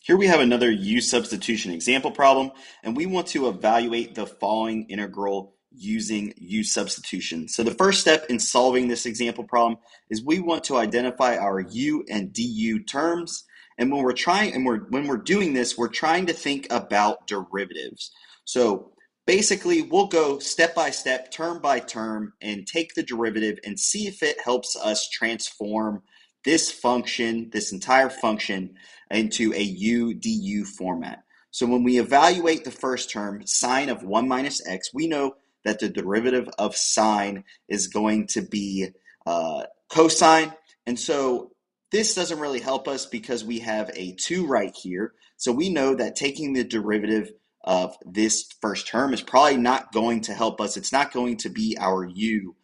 Here we have another u-substitution example problem, and we want to evaluate the following integral using u-substitution. So the first step in solving this example problem is we want to identify our u and du terms. And when we're doing this, we're trying to think about derivatives. So basically, we'll go step by step, term by term, and take the derivative and see if it helps us transform this function, this entire function, into a u du format. So when we evaluate the first term, sine of 1 minus x, we know that the derivative of sine is going to be cosine. And so this doesn't really help us because we have a 2 right here. So we know that taking the derivative of this first term is probably not going to help us. It's not going to be our u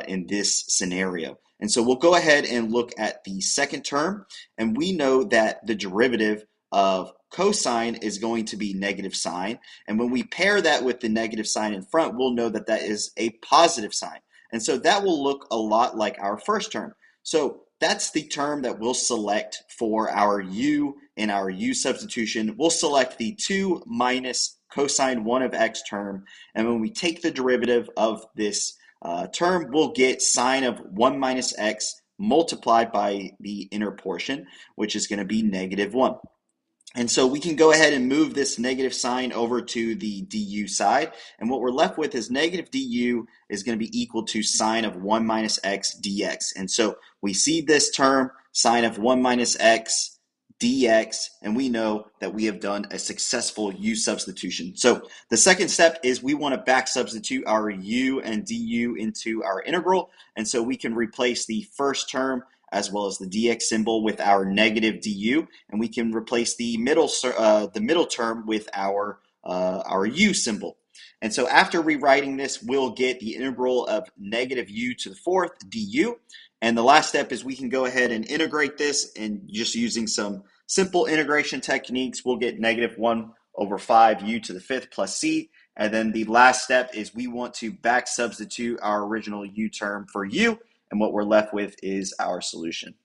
in this scenario. And so we'll go ahead and look at the second term, and we know that the derivative of cosine is going to be negative sine. And when we pair that with the negative sign in front, we'll know that that is a positive sign. And so that will look a lot like our first term. So that's the term that we'll select for our u in our u substitution. We'll select the 2 minus cosine 1 of x term. And when we take the derivative of this term, we'll get sine of 1 minus x multiplied by the inner portion, which is going to be negative 1. And so we can go ahead and move this negative sign over to the du side. And what we're left with is negative du is going to be equal to sine of 1 minus x dx. And so we see this term, sine of 1 minus x dx, and we know that we have done a successful u substitution. So the second step is we want to back substitute our u and du into our integral. And so we can replace the first term as well as the dx symbol with our negative du, and we can replace the middle term with our u symbol. And so after rewriting this, we'll get the integral of negative u to the fourth du. And the last step is we can go ahead and integrate this, and just using some simple integration techniques, we'll get negative 1 over 5 u to the fifth plus c. And then the last step is we want to back substitute our original u term for u, and what we're left with is our solution.